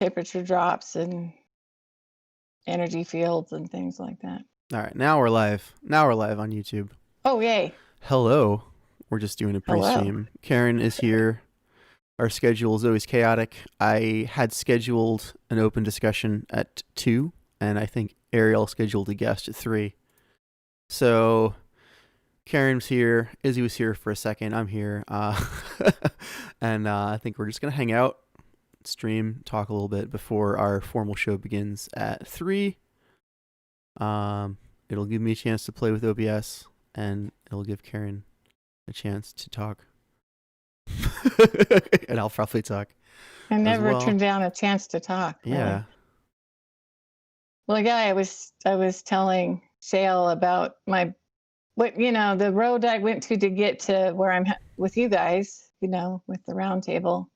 temperature drops and energy fields and things like that. All right, now we're live. Now we're live on YouTube. Oh, yay. Hello. We're just doing a pre-stream. Karen is here. Our schedule is always chaotic. I had scheduled an open discussion at 2, and I think Ariel scheduled a guest at 3. So Karen's here. Izzy was here for a second. I'm here. And I think we're just going to hang out, stream, talk a little bit before our formal show begins at 3. It'll give me a chance to play with OBS, and it'll give Karen a chance to talk. And I'll probably talk. I never turned down a chance to talk. Yeah. Really. Well, yeah, I was telling Shale about the road I went to get to where I'm with you guys, with the Roundtable.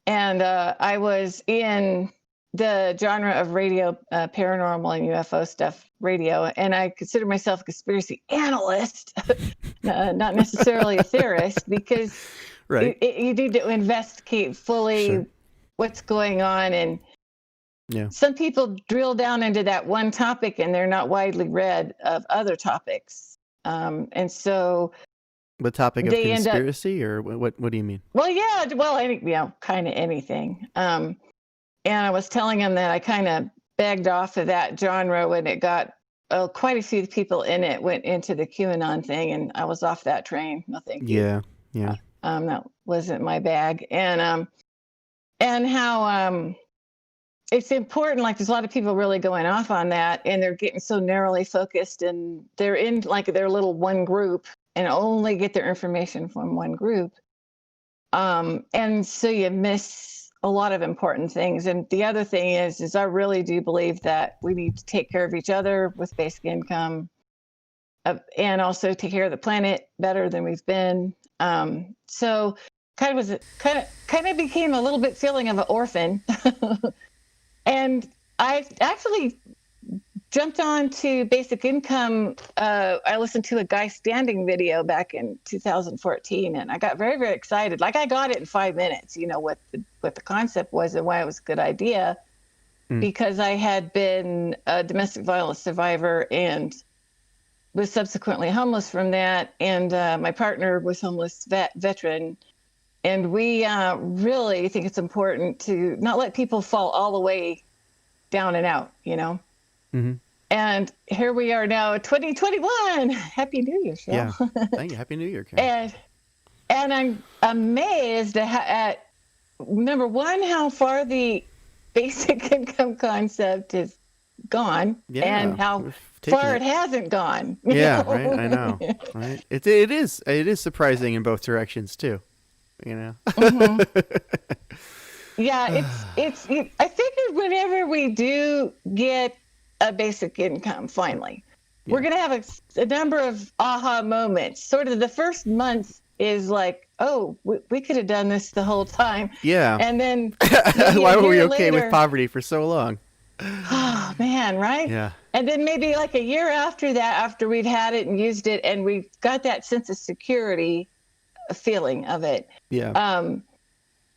And I was in the genre of radio, paranormal and UFO stuff, radio, and I consider myself a conspiracy analyst, not necessarily a theorist, because right. you need to investigate fully what's going on. And some people drill down into that one topic and they're not widely read of other topics. And so the topic of conspiracy, or what do you mean? Well, yeah, kind of anything. And I was telling him that I kind of begged off of that genre when it got quite a few people in it went into the QAnon thing, and I was off that train. No, thank you. Yeah. That wasn't my bag. And how it's important. Like, there's a lot of people really going off on that, and they're getting so narrowly focused, and they're in like their little one group and only get their information from one group. And so you miss a lot of important things. And the other thing is I really do believe that we need to take care of each other with basic income, and also take care of the planet better than we've been. So kind of became a little bit feeling of an orphan. And I actually jumped on to basic income. I listened to a Guy Standing video back in 2014, and I got very, very excited. Like, I got it in 5 minutes, what the concept was and why it was a good idea, because I had been a domestic violence survivor and was subsequently homeless from that. And my partner was homeless veteran. And we really think it's important to not let people fall all the way down and out, Mm-hmm. And here we are now, 2021. Happy New Year, Shel. Yeah, thank you. Happy New Year, Karen. And I'm amazed at number one, how far the basic income concept is gone, and how far it hasn't gone. Yeah, right. I know. Right. It is surprising in both directions too. Mm-hmm. Yeah, it's. I figured whenever we do get a basic income, finally, we're going to have a number of aha moments. Sort of the first month is like, oh, we could have done this the whole time. Yeah. And then why were we okay with poverty for so long? Oh, man, right? Yeah. And then maybe like a year after that, after we've had it and used it, and we've got that sense of security feeling of it. Yeah.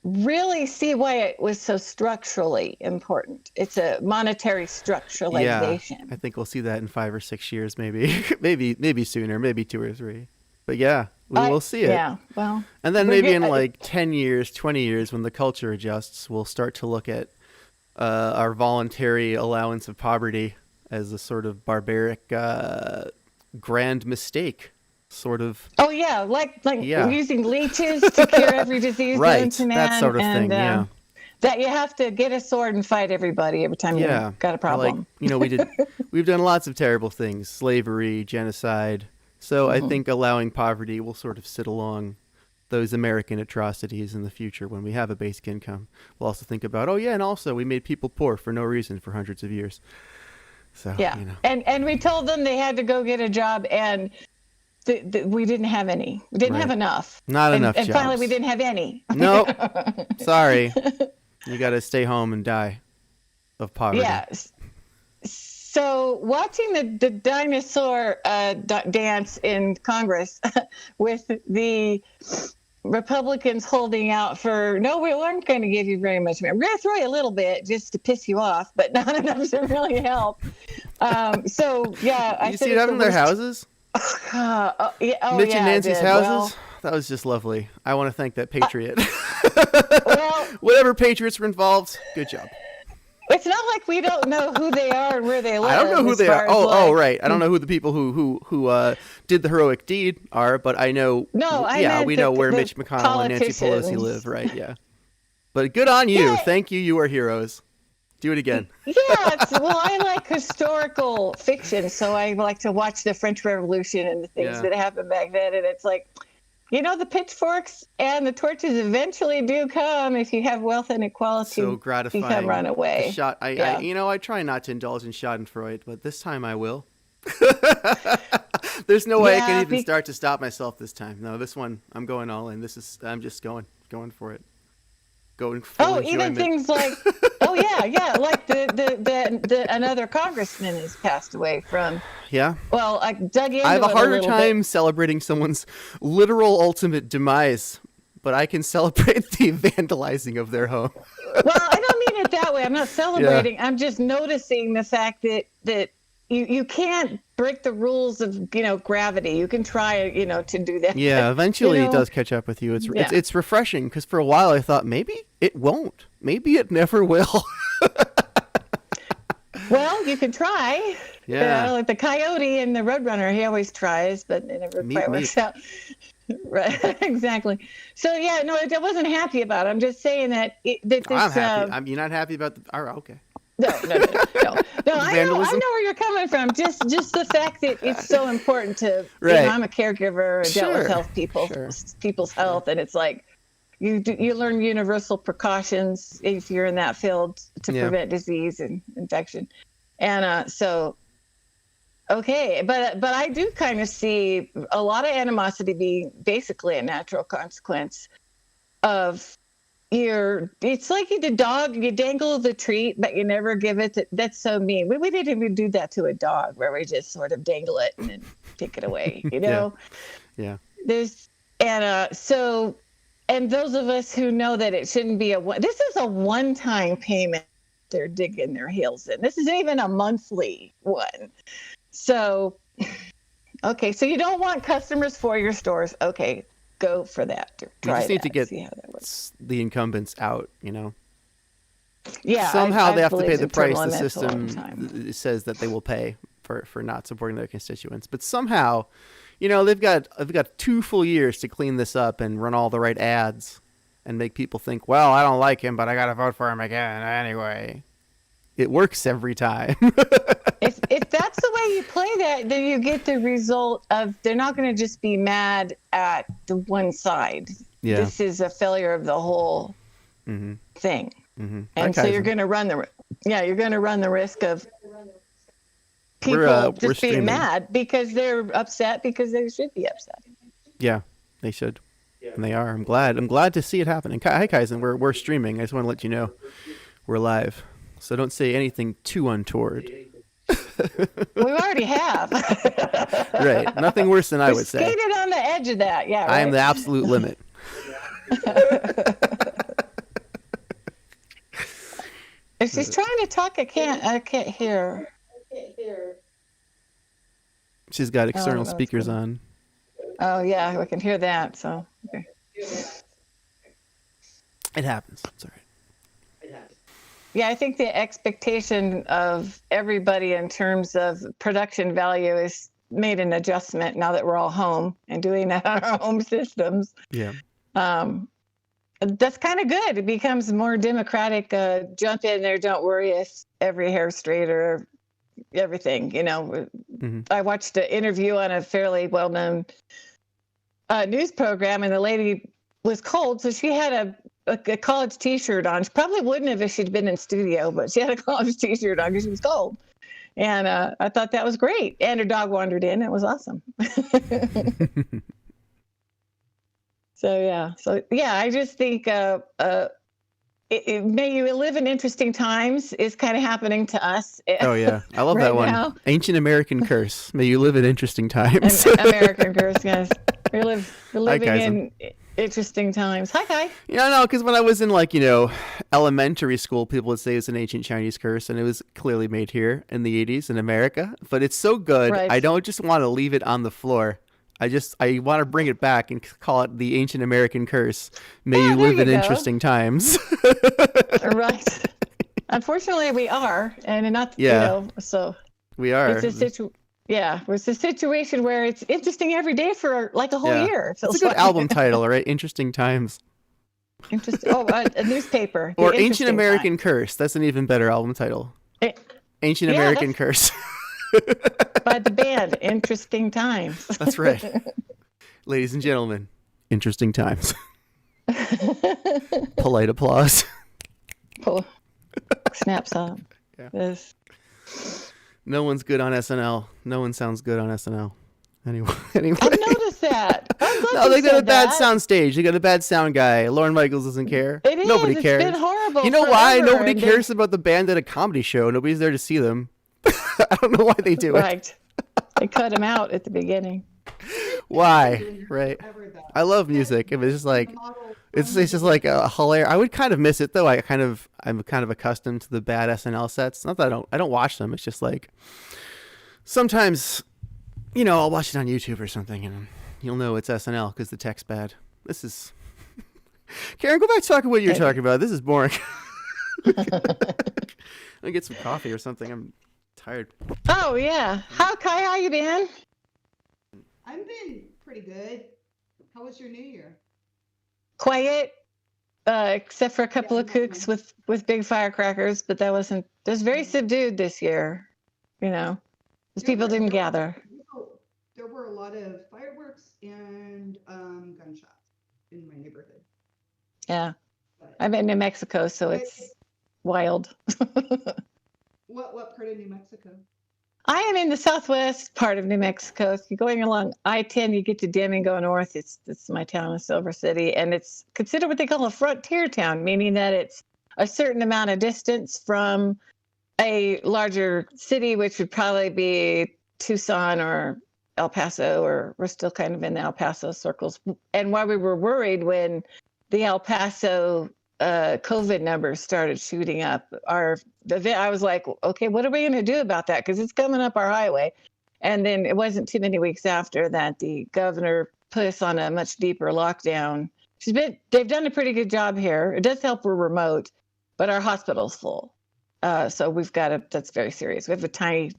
Really see why it was so structurally important. It's a monetary structuralization. Yeah, I think we'll see that in 5 or 6 years, maybe sooner, maybe 2 or 3. But yeah, we will see it. Yeah, well. And then maybe in like 10 years, 20 years, when the culture adjusts, we'll start to look at our voluntary allowance of poverty as a sort of barbaric grand mistake. Sort of. Oh yeah, like using leeches to cure every disease known to man, that sort of thing. Yeah. That you have to get a sword and fight everybody every time you've got a problem. We've done lots of terrible things: slavery, genocide. So I think allowing poverty will sort of sit along those American atrocities in the future when we have a basic income. We'll also think about, and also we made people poor for no reason for hundreds of years. So and we told them they had to go get a job, and we didn't have any. We didn't have enough. Not enough and jobs. Finally, we didn't have any. Nope. Sorry. You got to stay home and die of poverty. Yeah. So watching the dinosaur dance in Congress with the Republicans holding out for, no, we weren't going to give you very much. We're going to throw you a little bit just to piss you off, but not enough to really help. So, yeah. You see it in their houses? Mitch and Nancy's houses? Well, that was just lovely. I want to thank that patriot. Well, whatever patriots were involved, good job. It's not like we don't know who they are and where they live. I don't know who they are. Oh, right. I don't know who the people who did the heroic deed are, but I know. No, we know where Mitch McConnell and Nancy Pelosi live, right? Yeah. But good on you. Yeah. Thank you. You are heroes. Do it again. Yeah. Well, I like historical fiction, so I like to watch the French Revolution and the things that happened back then, and it's like, the pitchforks and the torches eventually do come if you have wealth and equality. So gratifying. Become runaway. I try not to indulge in Schadenfreude, but this time I will. There's no way I can even start to stop myself this time. No, this one I'm going all in. I'm just going for it. Going for enjoyment. Even things like like the another congressman has passed away from. Yeah. Well, I dug into it. I have a harder time celebrating someone's literal ultimate demise, but I can celebrate the vandalizing of their home. Well, I don't mean it that way. I'm not celebrating. Yeah. I'm just noticing the fact that you can't break the rules of gravity. You can try to do that. Yeah, eventually it does catch up with you. It's refreshing, because for a while I thought maybe it won't. Maybe it never will. Well, you can try. Yeah. Like the coyote and the roadrunner, he always tries, but it never quite works out. Right, exactly. So no, I wasn't happy about it. I'm just saying that I'm happy. You're not happy about the? Okay. No. I know where you're coming from. Just the fact that it's so important to. Right. I'm a caregiver. I dealt with people's health, and it's like you learn universal precautions if you're in that field to prevent disease and infection, and so. Okay, but I do kind of see a lot of animosity being basically a natural consequence of it's like the dog, you dangle the treat, but you never give it. That's so mean. We didn't even do that to a dog, where we just sort of dangle it and then take it away, Yeah. There's, and those of us who know that it shouldn't be this is a one-time payment they're digging their heels in. This isn't even a monthly one. So, okay, so you don't want customers for your stores. Okay, go for that. You just need to get the incumbents out, Yeah. Somehow they have to pay the price the system says that they will pay for not supporting their constituents. But somehow, they've got 2 full years to clean this up and run all the right ads and make people think, well, I don't like him, but I got to vote for him again anyway. It works every time. If that's the way you play that, then you get the result of they're not going to just be mad at the one side. Yeah. This is a failure of the whole thing. Mm-hmm. And so you're going to run the risk of people just being mad because they're upset because they should be upset. Yeah, they should. And they are. I'm glad to see it happen. And hi, Kaizen, we're streaming. I just want to let you know we're live. So don't say anything too untoward. We already have. Right. Nothing worse than I would say. Skated on the edge of that. Yeah. Right? I am the absolute limit. If she's trying to talk, I can't hear. She's got external speakers on. Oh yeah, we can hear that. So okay. It happens. It's all right. Yeah, I think the expectation of everybody in terms of production value is made an adjustment now that we're all home and doing that on our home systems. Yeah. That's kind of good. It becomes more democratic. Jump in there, don't worry if every hair straight or everything. Mm-hmm. I watched an interview on a fairly well-known news program, and the lady was cold, so she had a college T-shirt on. She probably wouldn't have if she'd been in studio, but she had a college T-shirt on because she was cold. And I thought that was great. And her dog wandered in. It was awesome. So I just think may you live in interesting times is kind of happening to us. Oh, yeah. I love that one. Now. Ancient American curse. May you live in interesting times. American curse, yes. We're living Interesting times. Hi, Kai. Yeah, no, because when I was in elementary school, people would say it's an ancient Chinese curse, and it was clearly made here in the 80s in America. But it's so good, Right. I don't just want to leave it on the floor. I want to bring it back and call it the ancient American curse. May you live in interesting times. Right. Unfortunately, we are, and not so we are. It's a situation where it's interesting every day for like a whole year. It's a good album title, right? Interesting times. Interesting. Oh, a newspaper. Or Ancient American Curse. That's an even better album title. Ancient American Curse. By the band, Interesting Times. That's right. Ladies and gentlemen, interesting times. Polite applause. Snaps on. Yeah. This. No one's good on SNL. No one sounds good on SNL. Anyway. I noticed that. No, they got a bad sound stage. They got a bad sound guy. Lorne Michaels doesn't care. It is. Nobody cares. It's been horrible. You know why? Nobody cares about the band at a comedy show. Nobody's there to see them. I don't know why they do it. Right. They cut him out at the beginning. Why? Right. I love music. If it's just it's just like a hilarious. I would kind of miss it though. I'm kind of accustomed to the bad SNL sets. Not that I don't watch them. It's just like sometimes, I'll watch it on YouTube or something, and you'll know it's SNL because the text's bad. This is Karen. Go back to talking what you're talking about. This is boring. Let me get some coffee or something. I'm tired. Oh yeah. How you been? I've been pretty good. How was your New Year? Quiet, except for a couple of kooks with big firecrackers, but that was very subdued this year, because people didn't gather. There were a lot of fireworks and gunshots in my neighborhood. Yeah, I'm in New Mexico, so it's wild. What part of New Mexico? I am in the southwest part of New Mexico. So you're going along I-10, you get to Deming, go north. It's my town of Silver City, and it's considered what they call a frontier town, meaning that it's a certain amount of distance from a larger city, which would probably be Tucson or El Paso, or we're still kind of in the El Paso circles. And why we were worried when the El Paso COVID numbers started shooting up, I was like, okay, what are we going to do about that? Because it's coming up our highway. And then it wasn't too many weeks after that the governor put us on a much deeper lockdown. They've done a pretty good job here. It does help we're remote, but our hospital's full. So that's very serious. We have a tiny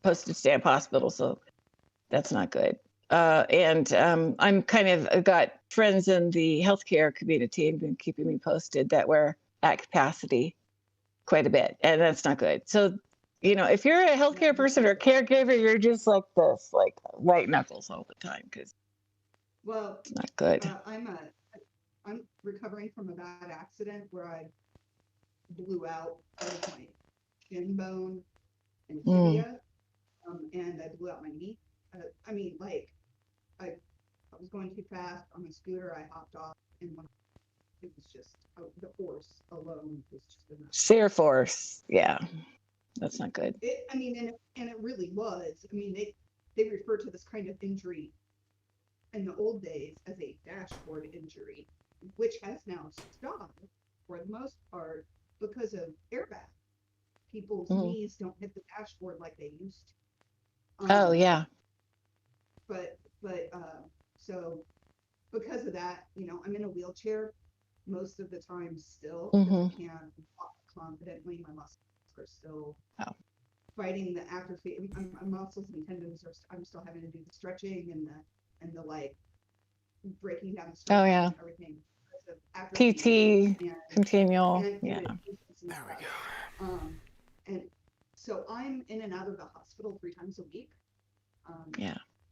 postage stamp hospital, so that's not good. And I'm I've got friends in the healthcare community and been keeping me posted that we're at capacity quite a bit, and that's not good. So, if you're a healthcare person or a caregiver, you're just like this, like white knuckles all the time, because it's not good. I'm recovering from a bad accident where I blew out part of my shin bone and tibia, and I blew out my knee. I was going too fast on my scooter. I hopped off, and it was just the force alone was just enough. Sheer force, yeah, that's not good. And it really was. They refer to this kind of injury in the old days as a dashboard injury, which has now stopped for the most part because of airbag. People's knees don't hit the dashboard like they used to. Oh yeah. But so because of that, I'm in a wheelchair most of the time still. I can't walk confidently. My muscles are still fighting the atrophy. My muscles and tendons I'm still having to do the stretching and the breaking down the stretching and everything. PT, continual. There we go. And so I'm in and out of the hospital 3 times a week.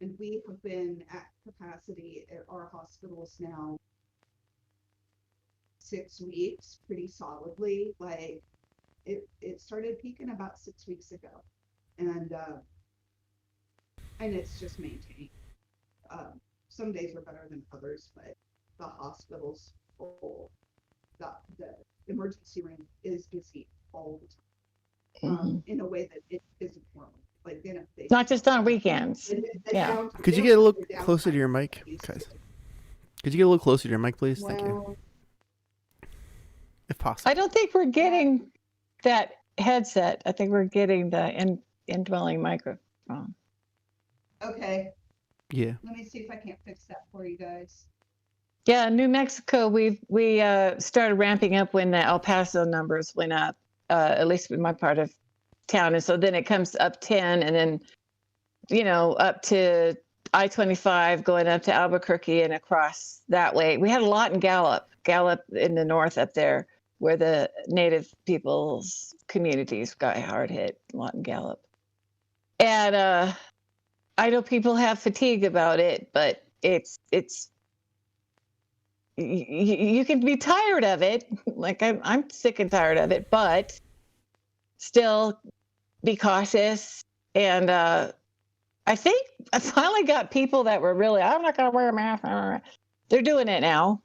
And we have been at capacity at our hospitals now 6 weeks pretty solidly. Like it started peaking about 6 weeks ago, and it's just maintained. Some days are better than others, but the hospital's full. The emergency room is busy all the time, in a way that it isn't normal. Like not just on weekends. Could you get a little closer to your mic, guys? Could you get a little closer to your mic, please? Thank you. Well, If possible. I don't think we're getting that headset. I think we're getting the indwelling microphone. okay. Yeah. Let me see if I can't fix that for you guys. Yeah, New Mexico, we started ramping up when the El Paso numbers went up, at least in my part of town. And so then it comes up 10 and then, up to I-25 going up to Albuquerque and across that way. We had a lot in Gallup in the north up there where the native people's communities got hard hit, a lot in Gallup. And I know people have fatigue about it, but it's you can be tired of it. Like I'm sick and tired of it, but still be cautious. And I think I finally got people that were really, I'm not going to wear a mask. They're doing it now.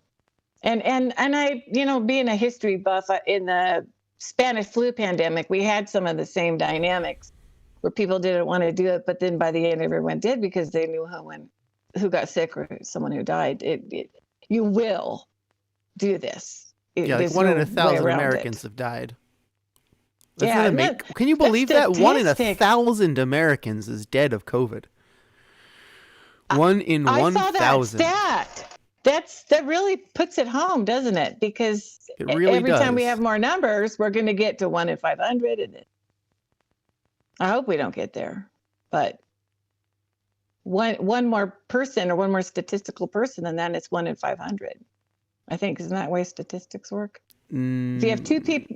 And I, being a history buff, in the Spanish flu pandemic, we had some of the same dynamics where people didn't want to do it, but then by the end, everyone did because they knew who got sick or someone who died. You will do this. Yeah, like There's 1 in no 1,000 way around Americans it. have died. Yeah, Can you believe that? 1 in statistic. 1,000 Americans is dead of COVID. 1 in I saw 1,000. that stat. That really puts it home, doesn't it? Because It really every time we does. have more numbers, we're going to get to 1 in 500. And I hope we don't get there. But one more person or one more statistical person, and then it's 1 in 500. I think isn't that the way statistics work? If you have two people,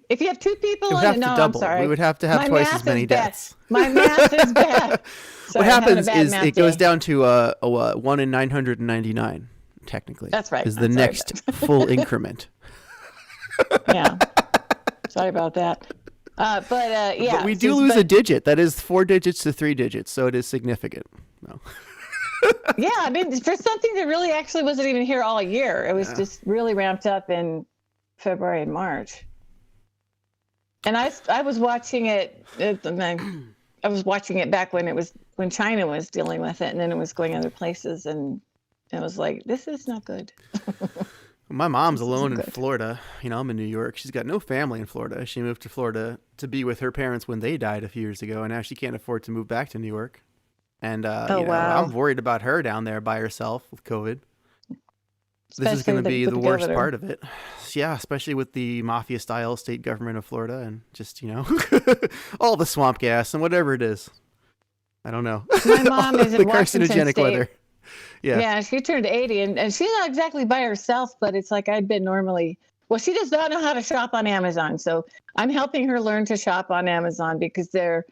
It would have to double. I'm sorry. We would have to have My twice math as many is bad. deaths. My math is bad. Sorry, What I'm having a happens bad is math it goes day. down to 1 in 999, technically. That's right. Is the I'm sorry next about that. full increment. Yeah. Sorry about that. Yeah. But we do lose a digit. That is 4 digits to 3 digits, so it is significant. No. Yeah, I mean, for something that really actually wasn't even here all year. It was just really ramped up in February and March. And I was watching it. I was watching it back when China was dealing with it, and then it was going other places, and it was like, this is not good. My mom's This alone isn't in good. Florida. I'm in New York. She's got no family in Florida. She moved to Florida to be with her parents when they died a few years ago, and now she can't afford to move back to New York. And wow. I'm worried about her down there by herself with COVID. This is Especially going to be with the the worst governor. part of it. Yeah, especially with the mafia-style state government of Florida and just, all the swamp gas and whatever it is. I don't know. My mom is the in Washington carcinogenic State. weather. Yeah. She turned 80, and she's not exactly by herself, but it's like I'd been normally. Well, she does not know how to shop on Amazon, so I'm helping her learn to shop on Amazon because they're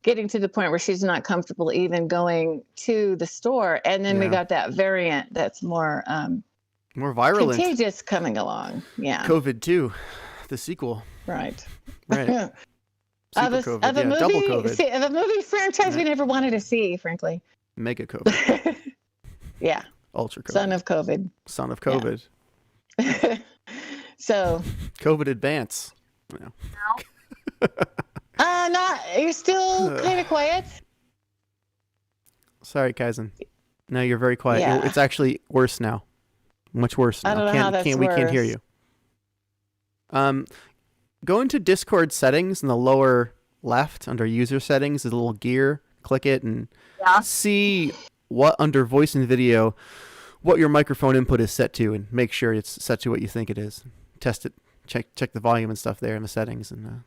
getting to the point where she's not comfortable even going to the store. And then we got that variant that's more virulent. contagious coming along. Yeah. COVID 2, the sequel. Right. Right. Of Super a COVID. Double COVID. of a movie franchise we never wanted to see, frankly. Mega COVID. Yeah. Ultra COVID. Son of COVID. Son of COVID. Yeah. So. COVID advance. You're still kind of quiet. Sorry, Kaizen. No, you're very quiet. Yeah. It's actually worse now. Much worse now. I don't know how that's We can't hear worse. you. Go into Discord settings in the lower left under user settings. There's a little gear. Click it and see what under voice and video, what your microphone input is set to, and make sure it's set to what you think it is. Test it. Check the volume and stuff there in the settings and.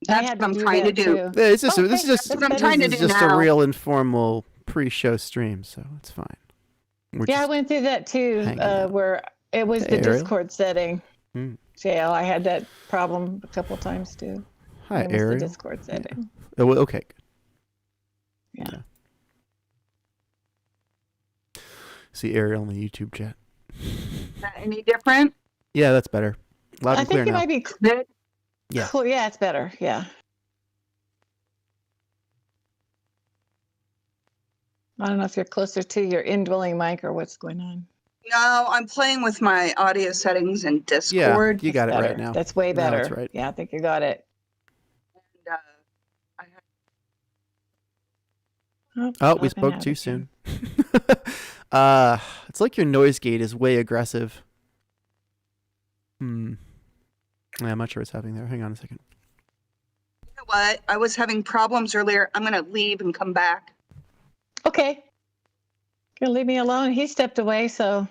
That's what I'm trying to do. This is Okay, just that's what I'm trying to do just now. a real informal pre-show stream, so it's fine. I went through that too, hanging out. where it was the Ariel? Discord setting. JL, I had that problem a couple times too. Hi, It was Ariel. the Discord setting. Oh, well, okay. Yeah. See Ariel in the YouTube chat. Is that any different? Yeah, that's better. Loud I and clear think it now. might be Good. Yeah. cool. Yeah, it's better. Yeah. I don't know if you're closer to your indwelling mic or what's going on. No, I'm playing with my audio settings in Discord. You got it Better. right now. That's way Now better. it's right. Yeah, I think you got it. And, I had Oh, we nothing spoke too happened. soon. It's like your noise gate is way aggressive. Yeah, I'm not sure what's happening there. Hang on a second. You know what? I was having problems earlier. I'm going to leave and come back. Okay. Gonna leave me alone. He stepped away, so.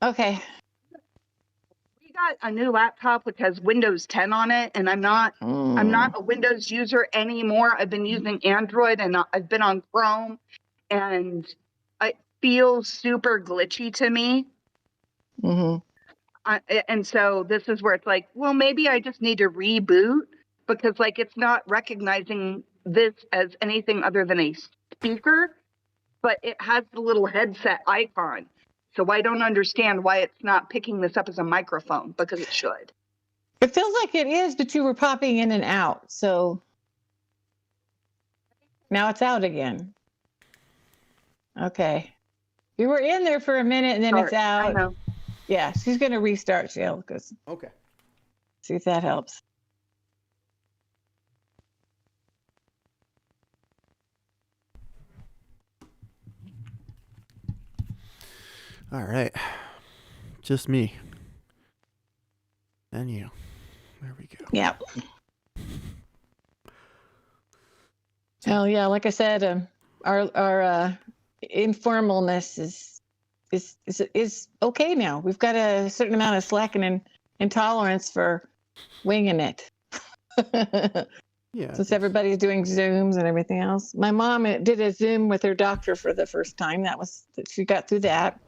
Okay. We got a new laptop which has Windows 10 on it, and I'm not a Windows user anymore. I've been using Android, and I've been on Chrome, and it feels super glitchy to me. And so this is where it's like, well, maybe I just need to reboot, because like it's not recognizing this as anything other than a speaker, but it has the little headset icon. So I don't understand why it's not picking this up as a microphone, because it should. It feels like it is, but you were popping in and out. So now it's out again. Okay. You were in there for a minute and then it's out. I know. Yeah, she's going to restart, Jill. Okay. See if that helps. All right. Just me. And you. There we go. Yeah. Well, yeah, like I said, our informalness is okay now. We've got a certain amount of slacking and intolerance for winging it. Yeah. Since everybody's doing Zooms and everything else. My mom did a Zoom with her doctor for the first time. She got through that.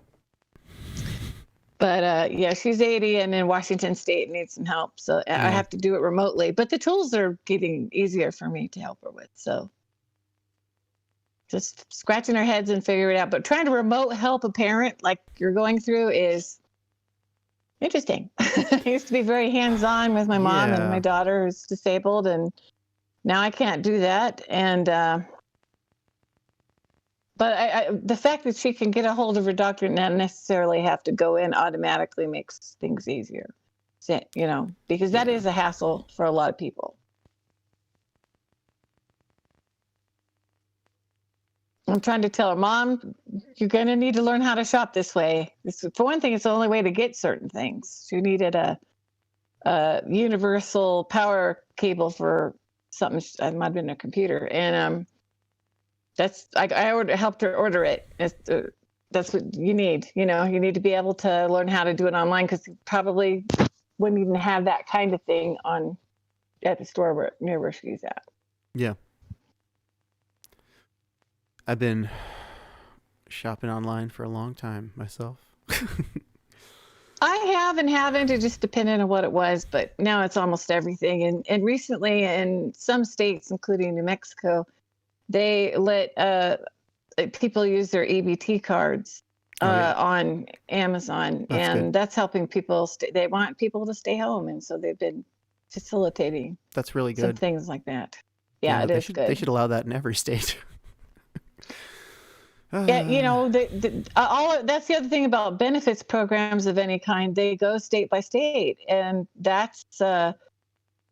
But yeah, she's 80 and in Washington State needs some help. So I have to do it remotely. But the tools are getting easier for me to help her with. So just scratching our heads and figure it out. But trying to remote help a parent like you're going through is interesting. I used to be very hands-on with my mom and my daughter who's disabled. And now I can't do that. And but the fact that she can get a hold of her doctor and not necessarily have to go in automatically makes things easier, because that is a hassle for a lot of people. I'm trying to tell her, Mom, you're going to need to learn how to shop this way. For one thing, it's the only way to get certain things. She needed a universal power cable for something. It might have been a computer. And I helped her order it. That's what you need. You need to be able to learn how to do it online, because you probably wouldn't even have that kind of thing at the store near where she's at. Yeah. I've been shopping online for a long time myself. I have and haven't. It just depended on what it was, but now it's almost everything. And recently in some states, including New Mexico, they let people use their EBT cards on Amazon. That's helping people. They want people to stay home. And so they've been facilitating. That's really good. Some things like that. Yeah, it is good. They should allow that in every state. Yeah, that's the other thing about benefits programs of any kind. They go state by state, and that's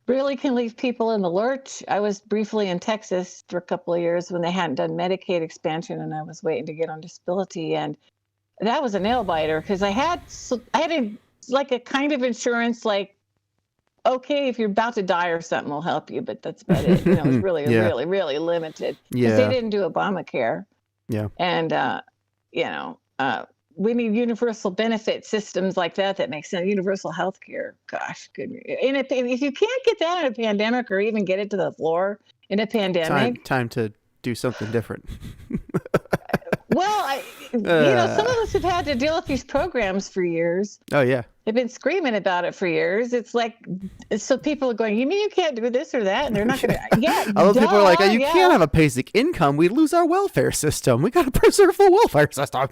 really can leave people in the lurch. I was briefly in Texas for a couple of years when they hadn't done Medicaid expansion, and I was waiting to get on disability, and that was a nail biter because I had a kind of insurance, like, okay, if you're about to die or something, will help you, but that's about it. It was really, really, really limited because they didn't do Obamacare. Yeah. And, we need universal benefit systems like that make sense. Universal health care. Gosh, good. And if you can't get that in a pandemic or even get it to the floor in a pandemic. Time to do something different. Well, some of us have had to deal with these programs for years. Oh, yeah. They've been screaming about it for years. It's like, so people are going, you mean you can't do this or that? And they're not going to, Other people are like, you can't have a basic income. We'd lose our welfare system. We got to preserve the welfare system.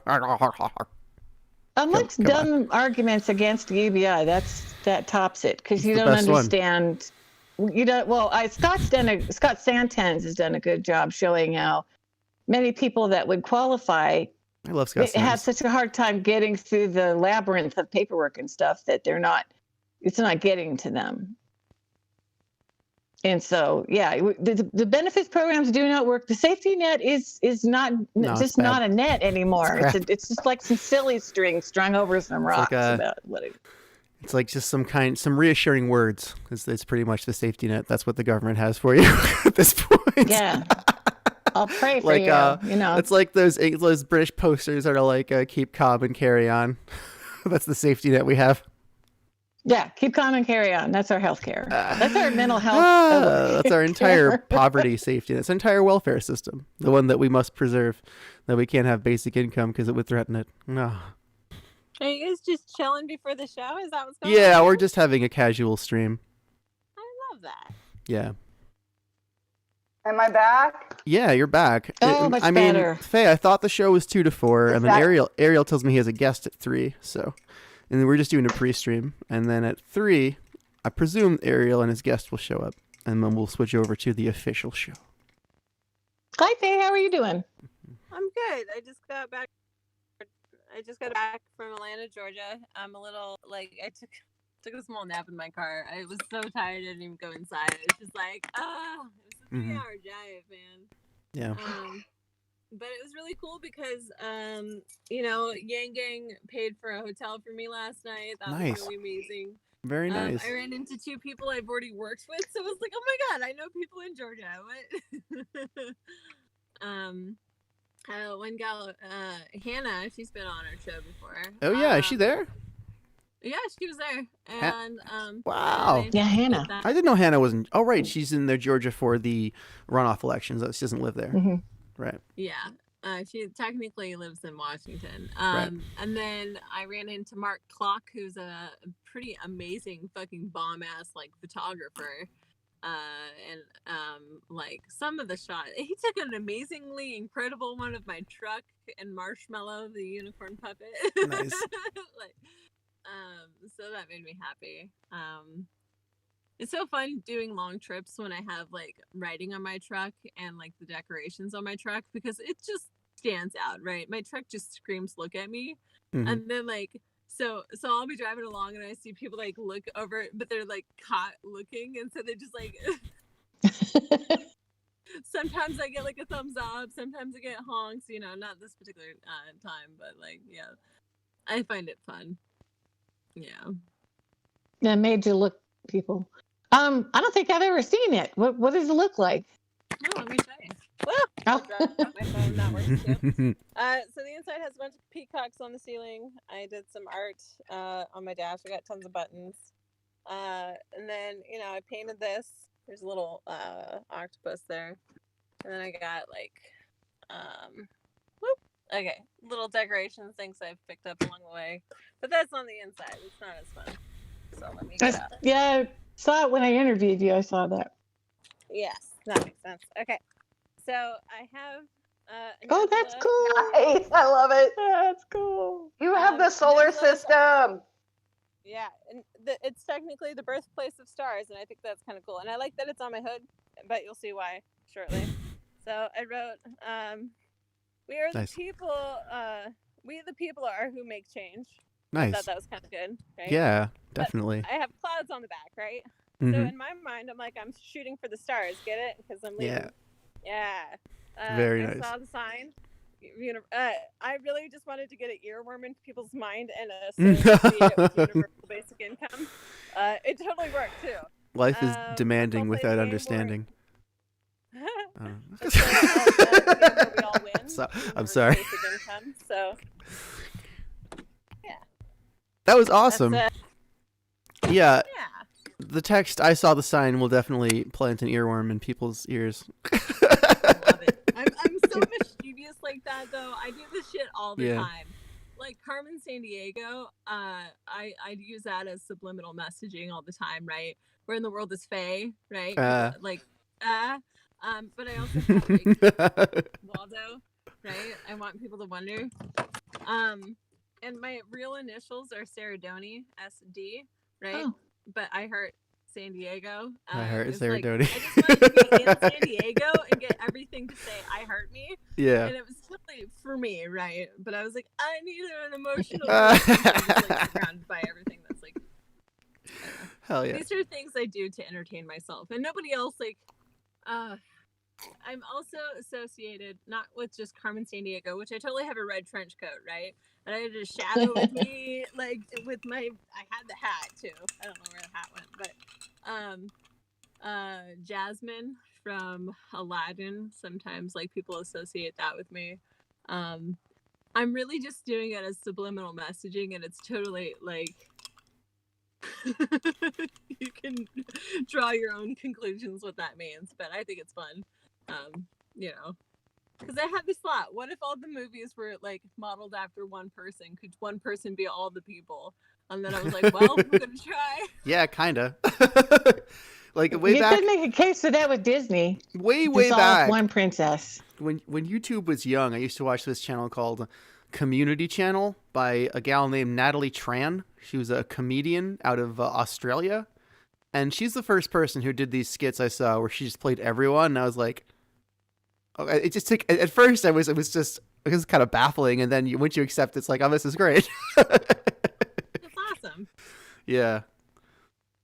Amongst dumb arguments against UBI, that tops it, because you don't understand. You don't. Well, Scott Santens has done a good job showing how many people that would qualify I love Scott Santens. Have such a hard time getting through the labyrinth of paperwork and stuff that it's not getting to them. And so, yeah, the benefits programs do not work. The safety net is not just not a net anymore. It's just like some silly string strung over some rocks. About what it's like just some reassuring words. It's pretty much the safety net. That's what the government has for you at this point. Yeah. I'll pray for you. It's like those British posters that are like keep calm and carry on. That's the safety net we have. Yeah, keep calm and carry on. That's our health care. That's our mental health. That's our entire poverty safety. That's our entire welfare system. The one that we must preserve. That we can't have basic income because it would threaten it. No. Are you guys just chilling before the show? Is that what's going on? Yeah, we're just having a casual stream. I love that. Yeah. Am I back? Yeah, you're back. Much better. Faye, I thought the show was 2 to 4, and then Ariel tells me he has a guest at 3, so... And then we're just doing a pre-stream. And then at 3, I presume Ariel and his guest will show up. And then we'll switch over to the official show. Hi, Faye. How are you doing? I'm good. I just got back from Atlanta, Georgia. I'm a little, I took a small nap in my car. I was so tired I didn't even go inside. It was just like, it was a 3-hour drive, man. Yeah. But it was really cool because, YangGang paid for a hotel for me last night. That was really amazing. Very nice. I ran into 2 people I've already worked with, so it was like, oh my god, I know people in Georgia. What? One gal, Hannah, she's been on our show before. Oh yeah, is she there? Yeah, she was there. And wow. Yeah, Hannah. I didn't know Hannah wasn't. Oh right, she's in there, Georgia, for the runoff elections. She doesn't live there. Mm-hmm. Right. Yeah. She technically lives in Washington. Right. And then I ran into Mark Clock, who's a pretty amazing fucking bomb-ass, photographer. Some of the shots, he took an amazingly incredible one of my truck and Marshmallow, the unicorn puppet. Nice. So that made me happy. It's so fun doing long trips when I have writing on my truck and the decorations on my truck, because it just stands out, right? My truck just screams, look at me. Mm-hmm. And then so I'll be driving along and I see people look over, but they're caught looking, and so they just sometimes I get a thumbs up, sometimes I get honks, not this particular time, but yeah, I find it fun. Yeah. Yeah, made you look people. I don't think I've ever seen it. What does it look like? Oh, let me show you. Well, my phone not working too. So the inside has a bunch of peacocks on the ceiling. I did some art on my dash. I got tons of buttons. And then, I painted this. There's a little octopus there. And then I got little decorations, things I've picked up along the way. But that's on the inside. It's not as fun. So let me get out. Yeah, I saw it when I interviewed you. I saw that. Yes, that makes sense. Okay. So I have oh, that's cool. Nice. I love it. That's cool. You have the solar system. Yeah, and it's technically the birthplace of stars, and I think that's kind of cool. And I like that it's on my hood, but you'll see why shortly. So I wrote, we are the people, we the people are who make change. Nice. I thought that was kind of good, right? Yeah, definitely. But I have clouds on the back, right? Mm-hmm. So in my mind, I'm shooting for the stars. Get it? Because I'm leaving. Yeah. Very nice. I saw the sign. I really just wanted to get an earworm into people's mind and associate it with universal basic income. It totally worked too. Life is demanding without understanding. We all win. I'm sorry. Basic income, so yeah. That was awesome. Yeah. The text, I saw the sign, will definitely plant an earworm in people's ears. I love it. I'm so mischievous like that, though. I do this shit all the time. Like Carmen Sandiego, I use that as subliminal messaging all the time, right? Where in the world is Faye, right? But I also have Waldo, right? I want people to wonder. And my real initials are Saradoni, SD, right? Oh. But I heart San Diego. I heart Saradoni. I just wanted to be in San Diego and get everything to say I heart me. Yeah. And it was totally for me, right? But I was like, I need an emotional surrounded by everything that's Hell yeah. These are things I do to entertain myself, and nobody else. Like, I'm also associated not with just Carmen Sandiego, which I totally have a red trench coat, right? And I had a shadow with me, like with my. I had the hat too. I don't know where the hat went, but Jasmine from Aladdin. Sometimes like people associate that with me. I'm really just doing it as subliminal messaging, and it's totally like you can draw your own conclusions what that means, but I think it's fun. You know, because I had this thought: what if all the movies were like modeled after one person? Could one person be all the people? And then I was like, well, I'm gonna try. Yeah, kinda. Like way you back. could make a case for that with Disney. Way It's all back. one princess. When YouTube was young, I used to watch this channel called Community Channel by a gal named Natalie Tran. She was a comedian out of Australia, and she's the first person who did these skits I saw where she just played everyone. And I was like, oh, it just took. At first, it was kind of baffling, and then once you accept, it's like, oh, this is great. It's awesome. Yeah,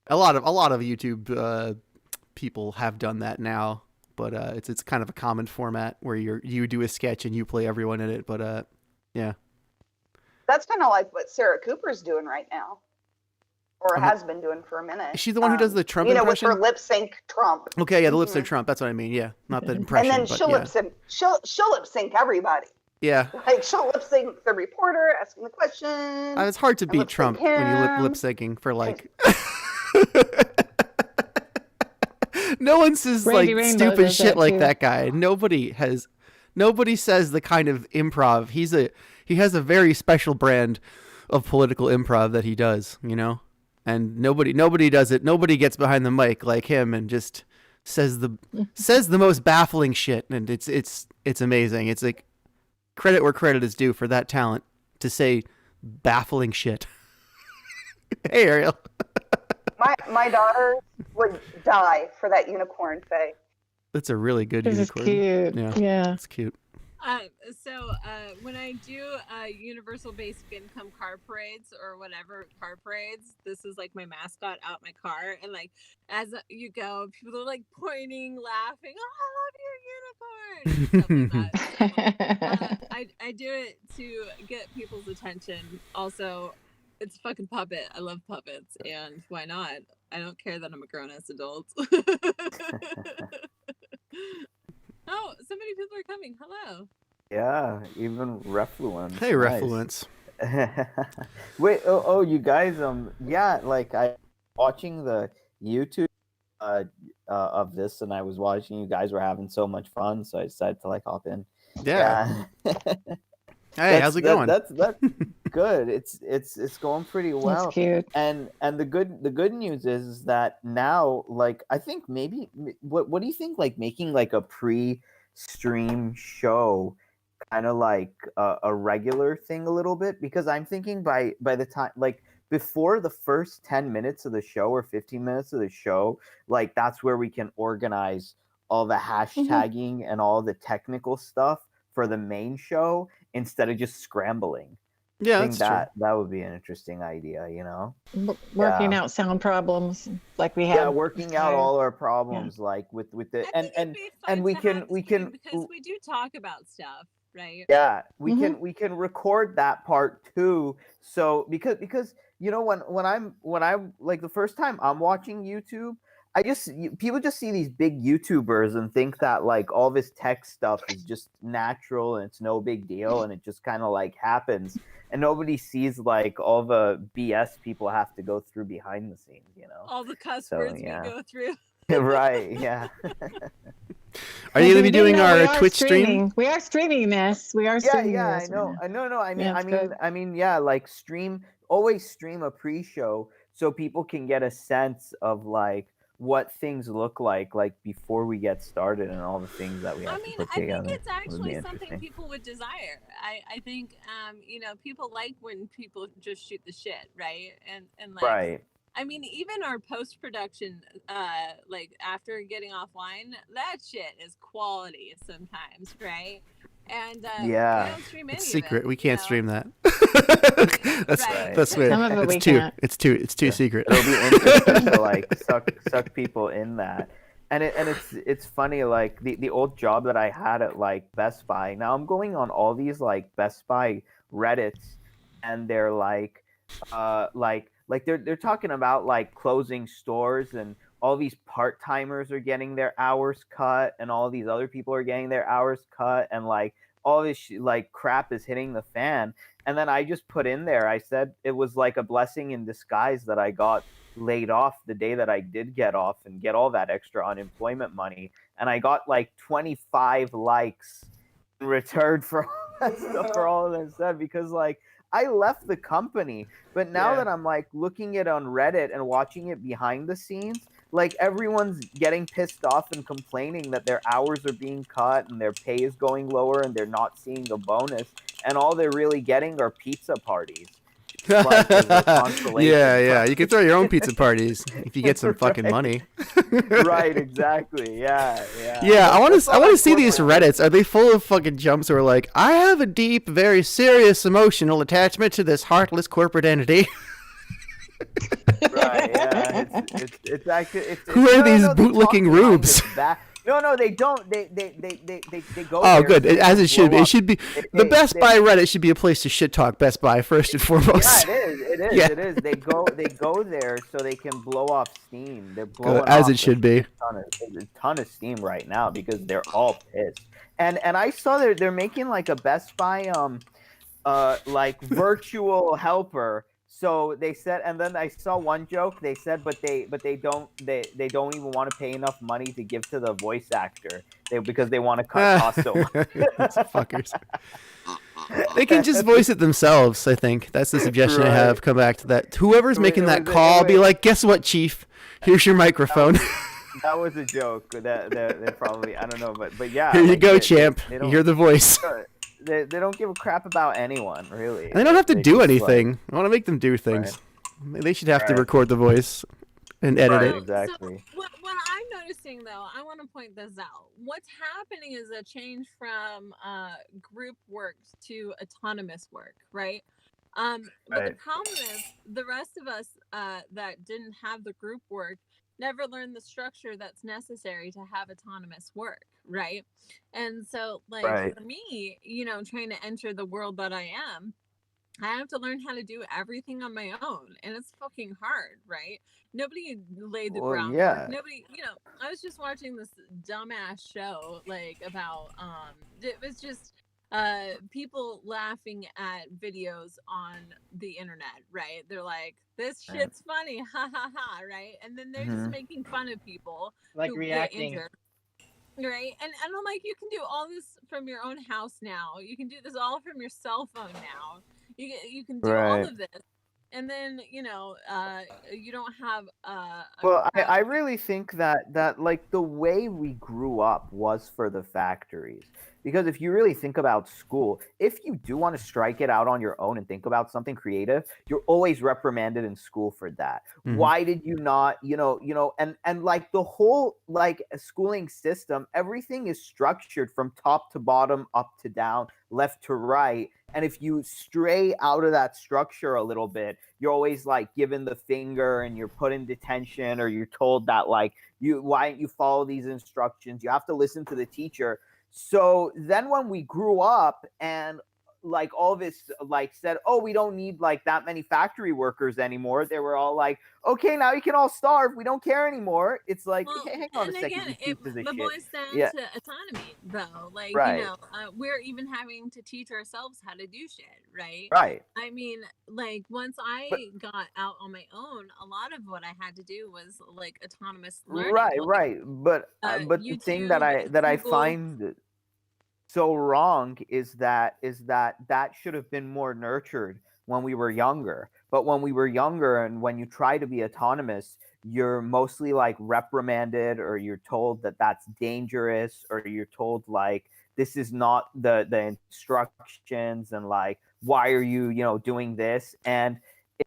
a lot of YouTube people have done that now, but it's kind of a common format where you do a sketch and you play everyone in it. But yeah, that's kind of like what Sarah Cooper's doing right now, or has been doing for a minute. Is she the one who does the Trump impression? With her lip sync Trump. Okay, yeah, the lip sync Trump. That's what I mean. Yeah, not the impression. And then she'll lip sync. She'll lip sync everybody. Yeah, like she'll lip sync the reporter asking the question. It's hard to beat Trump when you lip syncing for like. No one says Randy like Rainbow stupid shit like too. that guy. Nobody says the kind of improv. He has a very special brand of political improv that he does, you know? And nobody does it. Nobody gets behind the mic like him and just says the most baffling shit, and it's amazing. It's like credit where credit is due for that talent to say baffling shit. Hey, Ariel. My daughter would die for that unicorn face. That's a really good This unicorn. is cute. Yeah. It's cute. So when I do universal basic income car parades or whatever car parades, this is like my mascot out my car, and like as you go, people are like pointing, laughing. Oh, I love your unicorn. Stuff like that. I do it to get people's attention. Also, it's a fucking puppet. I love puppets, and why not? I don't care that I'm a grown-ass adult. Oh, so many people are coming. Hello. Yeah, even Refluence. Hey, nice. Refluence. Wait, oh, you guys, yeah, like I watching the YouTube of this, and I was watching you guys were having so much fun, so I decided to like hop in. Yeah. Hey, how's it going? That's good. It's going pretty well. That's cute. And the good news is that now, like, I think maybe what do you think, like making like a pre-stream show kind of like a regular thing a little bit, because I'm thinking by the time, like before the first 10 minutes of the show or 15 minutes of the show, like that's where we can organize all the hashtagging and all the technical stuff for the main show instead of just scrambling. Yeah, I think that's that would be an interesting idea, you know? Working out sound problems like we have. Yeah, working out all our problems like with the and we can because we do talk about stuff, right? Yeah, we can record that part too. So because you know when I'm like the first time I'm watching YouTube, people just see these big YouTubers and think that like all this tech stuff is just natural and it's no big deal and it just kind of like happens, and nobody sees like all the BS people have to go through behind the scenes, you know, all the cuss words we go through. Right, yeah. Are you going to be doing our Twitch stream? We are streaming this. We are streaming this. I mean, yeah, like always stream a pre-show so people can get a sense of like what things look like before we get started and all the things that we have to put together. I think it's actually something people would desire. I think you know, people like when people just shoot the shit, right? And like, right. I mean, even our post-production, like after getting offline, that shit is quality sometimes, right? and Yeah. we don't stream any It's of secret. it, We you can't know? stream that. That's Right. that's weird. Some of it we It's too. can't. It's too secret. It'll be interesting to like suck people in that. And it's funny, like the old job that I had at like Best Buy. Now I'm going on all these like Best Buy Reddits, and they're like they're talking about like closing stores, and all these part-timers are getting their hours cut, and all these other people are getting their hours cut, and like all this like crap is hitting the fan. And then I just put in there, I said it was like a blessing in disguise that I got laid off the day that I did get off and get all that extra unemployment money. And I got like 25 likes in return for all that stuff, for all of that said, because like I left the company. But now that I'm like looking at on Reddit and watching it behind the scenes, like everyone's getting pissed off and complaining that their hours are being cut and their pay is going lower and they're not seeing a bonus, and all they're really getting are pizza parties. Like, as a consolation yeah. prize. You can throw your own pizza parties if you get some fucking money. Right, exactly. Yeah. Yeah, I want That's to. all I want to like see these corporate- Reddits. Are they full of fucking jumps who are like, I have a deep, very serious emotional attachment to this heartless corporate entity. Right. Yeah. It's actually. Who are these they talk bootlicking behind rubes? his back. No, they don't. They go. Oh, there good. so they As can it should be. blow It up. should be. The Best Buy Reddit should be a place to shit talk Best Buy first and foremost. Yeah, it is. Yeah. It is. They go there so they can blow off steam. They're blowing Good, as off it should be. a ton of steam right now because they're all pissed. And I saw they're making like a Best Buy like virtual helper. So they said, and then I saw one joke. They said, but they don't even want to pay enough money to give to the voice actor because they want to cut costs so much. Those fuckers. They can just voice it themselves. I think that's the suggestion I Right. have. Come back to that. Whoever's making that was- call, it be was- like, guess what, Chief? Here's your microphone. That was a joke. That probably, I don't know, but yeah. Here you like, go, they champ. don't- You're the voice. They don't give a crap about anyone, really. And they don't have to They do just, like- anything. I want to make them do things. They should have to Right. record the voice and edit Right. it. Exactly. So what I'm noticing, though, I want to point this out. What's happening is a change from group work to autonomous work, right? But the Right. problem is the rest of us that didn't have the group work never learned the structure that's necessary to have autonomous work, right? And so, like, Right. for me, trying to enter the world that I am, I have to learn how to do everything on my own, and it's fucking hard, right? Nobody laid the Well, groundwork. yeah. Nobody, I was just watching this dumbass show, like, about it was just people laughing at videos on the internet, right? They're like, this Right. shit's funny, ha ha ha, right? And then they're just Mhm. making fun of people Like who reacting. get injured, right? And I'm like, you can do all this from your own house now. You can do this all from your cell phone now. You can do all Right. of this, and then you don't have a Well, I crowd. really think that like the way we grew up was for the factories. Because if you really think about school, if you do want to strike it out on your own and think about something creative, you're always reprimanded in school for that. Mhm. Why did you not, and like the whole like schooling system, everything is structured from top to bottom, up to down, left to right. And if you stray out of that structure a little bit, you're always like given the finger and you're put in detention, or you're told that like why don't you follow these instructions? You have to listen to the teacher. So then when we grew up and like all this like said, oh, we don't need like that many factory workers anymore, they were all like, okay, now you can all starve, we don't care anymore. It's like, Well, hey, hang on a and second, again, you pieces of the shit. boils down Yeah. to autonomy, though. Like, Right. we're even having to teach ourselves how to do shit, right? Right. I mean, like, once I got out on my own, a lot of what I had to do was like autonomous learning. Right, Like, right. But the thing that YouTube, I Google. find so wrong is that should have been more nurtured when we were younger. But when we were younger and when you try to be autonomous, you're mostly like reprimanded, or you're told that that's dangerous, or you're told like this is not the instructions, and like why are you doing this? And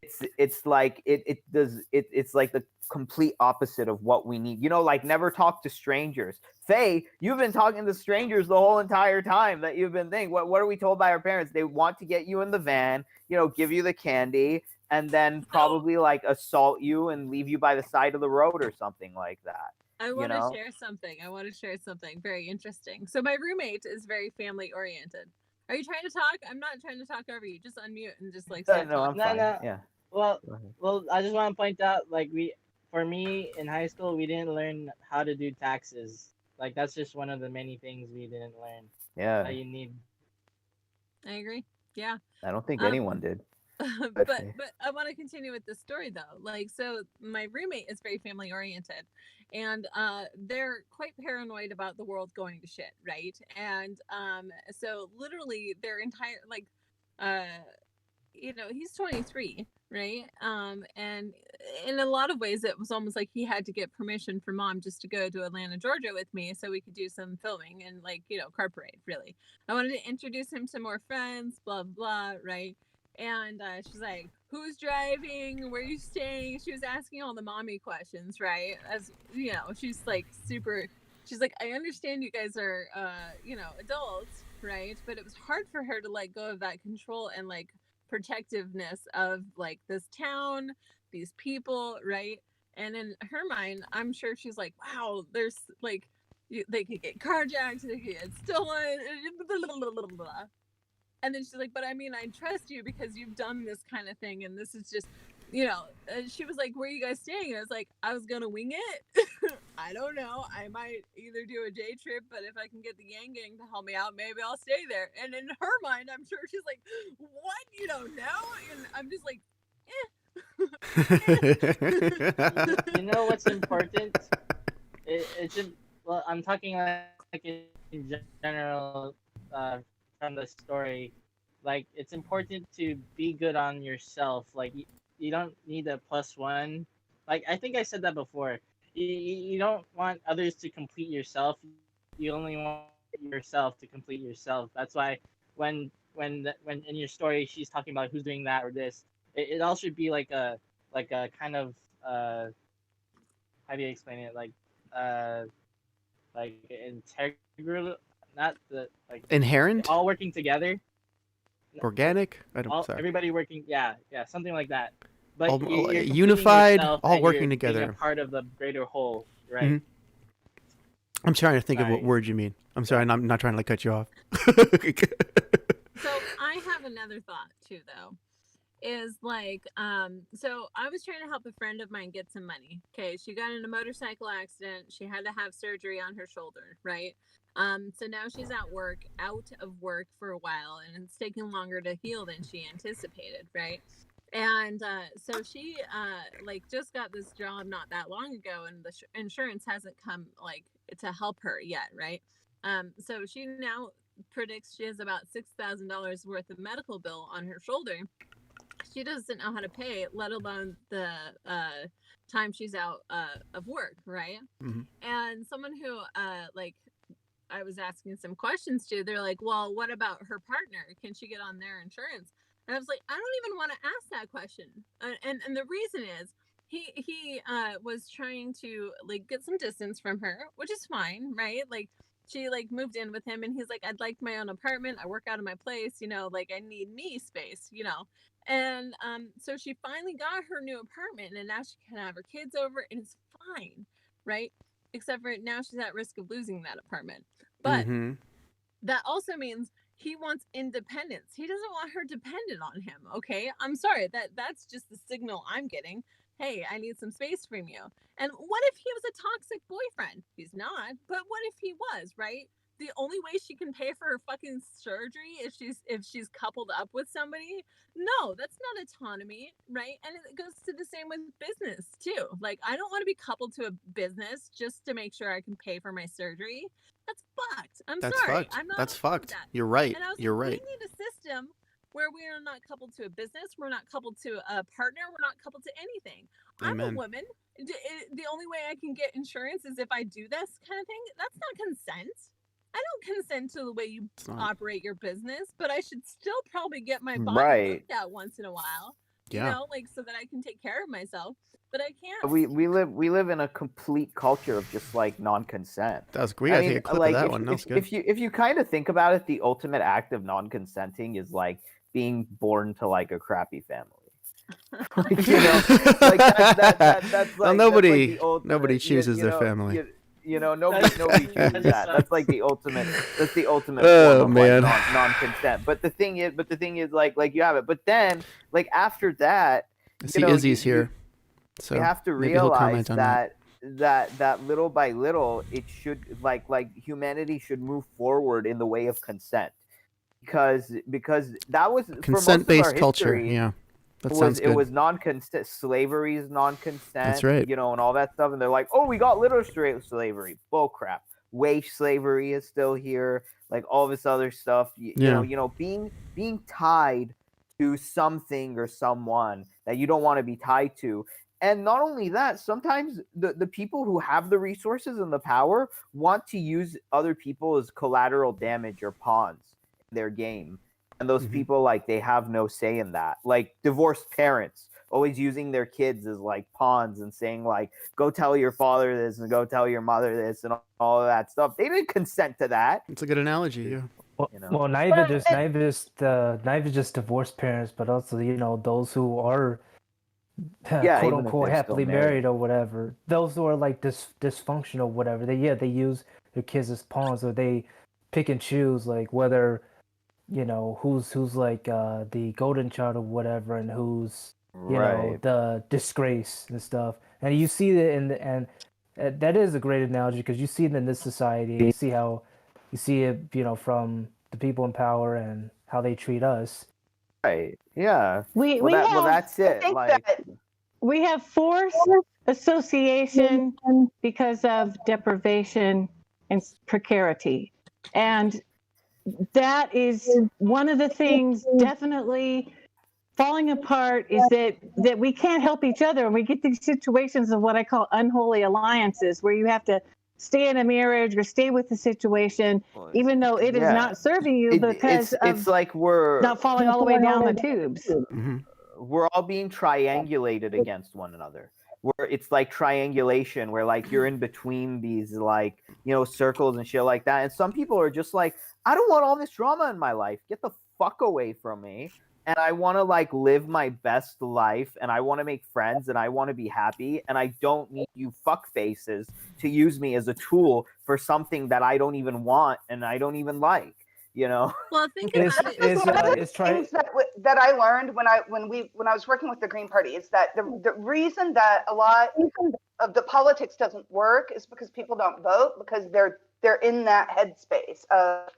it's like it's like the complete opposite of what we need. You know, like never talk to strangers. Faye, you've been talking to strangers the whole entire time that you've been thinking. What are we told by our parents? They want to get you in the van, you know, give you the candy, and then probably like assault you and leave you by the side of the road or something like that. I want to share something. I want to share something very interesting. So my roommate is very family oriented. Are you trying to talk? I'm not trying to talk over you. Just unmute and just like start No, I'm fine. No. Yeah. Well, I just want to point out, like, for me in high school, we didn't learn how to do taxes. Like, that's just one of the many things we didn't learn. Yeah. That you need. I agree. Yeah. I don't think anyone did. But I want to continue with the story though. Like, so my roommate is very family oriented, and they're quite paranoid about the world going to shit, right? And so literally their entire you know, he's 23, right? And in a lot of ways it was almost like he had to get permission from mom just to go to Atlanta, Georgia with me so we could do some filming and, like, you know, car parade. Really, I wanted to introduce him to more friends, blah blah, right? And she's like, who's driving, where are you staying? She was asking all the mommy questions, right? As you know, she's like she's like, I understand you guys are you know, adults, right? But it was hard for her to let go of that control and like protectiveness of like this town, these people, right? And in her mind, I'm sure she's like, wow, there's like, they could get carjacked, they could get stolen, blah, blah, blah. And then she's like, but I mean, I trust you because you've done this kind of thing. And this is just, you know, she was like, where are you guys staying? And I was like, I was going to wing it. I don't know. I might either do a day trip, but if I can get the YangGang to help me out, maybe I'll stay there. And in her mind, I'm sure she's like, what? You don't know? And I'm just like, You know what's important? Well, I'm talking like in general, from the story, like it's important to be good on yourself. Like you don't need a +1. Like I think I said that before. You don't want others to complete yourself. You only want yourself to complete yourself. That's why when in your story she's talking about who's doing that or this, it all should be like a kind of how do you explain it, like integral, not the like inherent, all working together, organic. Everybody working, yeah, something like that. But all you're unified, all working together, a part of the greater whole, right? Mm-hmm. I'm trying to think of what word you mean. I'm sorry, I'm not trying to cut you off. So I have another thought too, though. Is like, so I was trying to help a friend of mine get some money. Okay, she got in a motorcycle accident. She had to have surgery on her shoulder, right? So now she's out of work for a while, and it's taking longer to heal than she anticipated, right? And so she like just got this job not that long ago, and the insurance hasn't come like to help her yet, right? So she now predicts she has about $6,000 worth of medical bill on her shoulder. She doesn't know how to pay, let alone the time she's out of work, right? Mm-hmm. And someone who like I was asking some questions to, they're like, well, what about her partner? Can she get on their insurance? And I was like, I don't even want to ask that question. And the reason is he was trying to like get some distance from her, which is fine, right? Like she like moved in with him, and he's like, I'd like my own apartment. I work out of my place, you know, like I need me space, you know. And so she finally got her new apartment, and now she can have her kids over, and it's fine, right? Except for now she's at risk of losing that apartment. But that also means he wants independence. He doesn't want her dependent on him. Okay, I'm sorry, that's just the signal I'm getting. Hey, I need some space from you. And what if he was a toxic boyfriend? He's not, but what if he was, right? The only way she can pay for her fucking surgery is if she's coupled up with somebody. No, that's not autonomy, right? And it goes to the same with business too. Like, I don't want to be coupled to a business just to make sure I can pay for my surgery. That's fucked. That's sorry. fucked. I'm not That's fucked. That. You're right. You're right. We need a system where we are not coupled to a business. We're not coupled to a partner. We're not coupled to anything. Amen. I'm a woman. The only way I can get insurance is if I do this kind of thing. That's not consent. I don't consent to the way you operate your business, but I should still probably get my body looked at once in a while. You know, like so that I can take care of myself. but I can't. We live in a complete culture of just like non-consent. That was great. I take a clip of that one. That was good. If you kind of think about it, the ultimate act of non-consenting is like being born to like a crappy family. Like, you know, like that's like, well, nobody chooses their family. Nobody chooses that. That's like the ultimate. That's the ultimate Oh, form of man. like non-consent. But the thing is, like you have it. But then, like after that, I see Izzy's here, so you have to maybe he'll realize comment on that little by little, it should like humanity should move forward in the way of consent, because that was consent-based culture. Yeah. That sounds good. It was non-consent. Slavery is non-consent. That's right. You know, and all that stuff. And they're like, "Oh, we got literal slavery." Bull crap. Wage slavery is still here. Like all this other stuff. You know, being tied to something or someone that you don't want to be tied to. And not only that, sometimes the people who have the resources and the power want to use other people as collateral damage or pawns in their game. And those people, like, they have no say in that. Like divorced parents always using their kids as like pawns and saying like, go tell your father this and go tell your mother this and all of that stuff. They didn't consent to that. It's a good analogy. Yeah. Well, not even just divorced parents, but also, you know, those who are quote unquote happily married or whatever. Those who are like dysfunctional, whatever. They use their kids as pawns, or they pick and choose like whether, you know, who's like the golden child or whatever, and who's know the disgrace and stuff. And you see it and that is a great analogy, because you see it in this society. You see it, you know, from the people in power and how they treat us. Right. Yeah. That's it. We have forced association because of deprivation and precarity. And that is one of the things definitely falling apart, is that we can't help each other. And we get these situations of what I call unholy alliances, where you have to stay in a marriage or stay with the situation, even though it is not serving you, because it's like we're not falling all the way down the tubes. Mm-hmm. We're all being triangulated against one another. Where it's like triangulation, where like you're in between these, like, you know, circles and shit like that. And some people are just like, I don't want all this drama in my life. Get the fuck away from me. And I want to like live my best life, and I want to make friends, and I want to be happy, and I don't need you fuck faces to use me as a tool for something that I don't even want and I don't even like, you know. Well, think about things that I learned when I was working with the Green Party is that the reason that a lot of the politics doesn't work is because people don't vote, because they're in that headspace of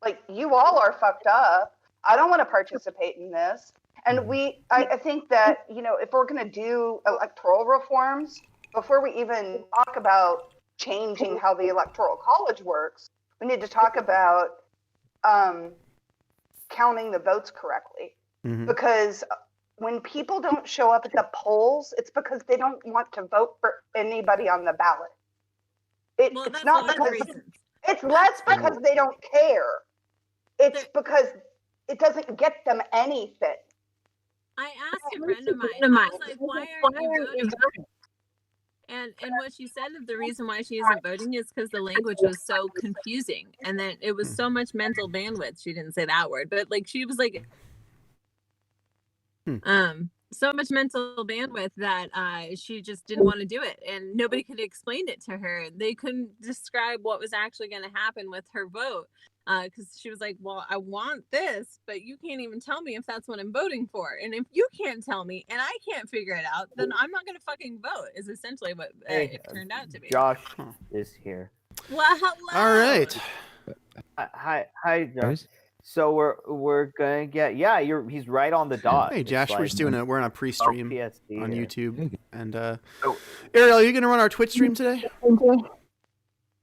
like, you all are fucked up. I don't want to participate in this. And I think that, you know, if we're going to do electoral reforms, before we even talk about changing how the electoral college works, we need to talk about counting the votes correctly. Mm-hmm. Because when people don't show up at the polls, it's because they don't want to vote for anybody on the ballot. It's not because it's less because they don't care. It's because it doesn't get them anything. I asked a friend of mine, I was like, why aren't you voting? And what she said of the reason why she isn't voting is because the language was so confusing, and then it was so much mental bandwidth. She didn't say that word, but like she was like, so much mental bandwidth that she just didn't want to do it, and nobody could explain it to her. They couldn't describe what was actually going to happen with her vote. Because she was like, well, I want this, but you can't even tell me if that's what I'm voting for. And if you can't tell me and I can't figure it out, then I'm not going to fucking vote, is essentially what it turned out to be. Josh is here. Well, hello. All right. Hi, Josh. So we're gonna get he's right on the dot. Hey, Josh, we're just doing we're on a pre-stream on here. YouTube, and Ariel, are you gonna run our Twitch stream today?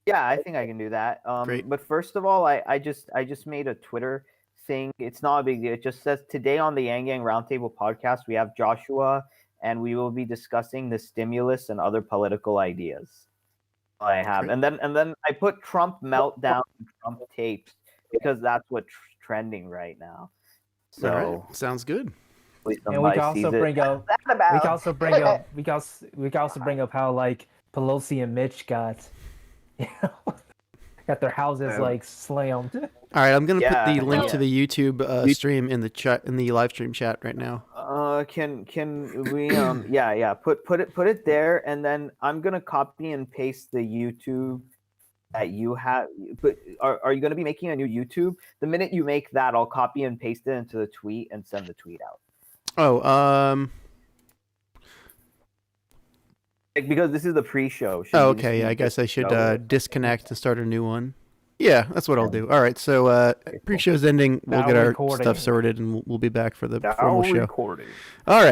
Yeah, I think I can do that. Great. But first of all, I just made a Twitter thing. It's not a big deal. It just says, today on the YangGang Roundtable podcast, we have Joshua, and we will be discussing the stimulus and other political ideas. I have, great. and then I put Trump meltdown and Trump tapes, because that's what's trending right now. So all right. Sounds good. hopefully And we somebody can also sees it. bring up. What's that about? We can also bring up. We can also bring up how like Pelosi and Mitch got, got their houses like slammed. All right, I'm gonna put the link yeah. to the YouTube stream in the chat in the live stream chat right now. Can we yeah put it there, and then I'm gonna copy and paste the YouTube that you have. But are you gonna be making a new YouTube? The minute you make that, I'll copy and paste it into the tweet and send the tweet out. Oh, because this is the pre-show. Oh, okay. I guess I should disconnect and start a new one. Yeah, that's what I'll do. All right, so pre-show's ending. We'll get our stuff sorted, and we'll be back for the formal show. Recording. All right.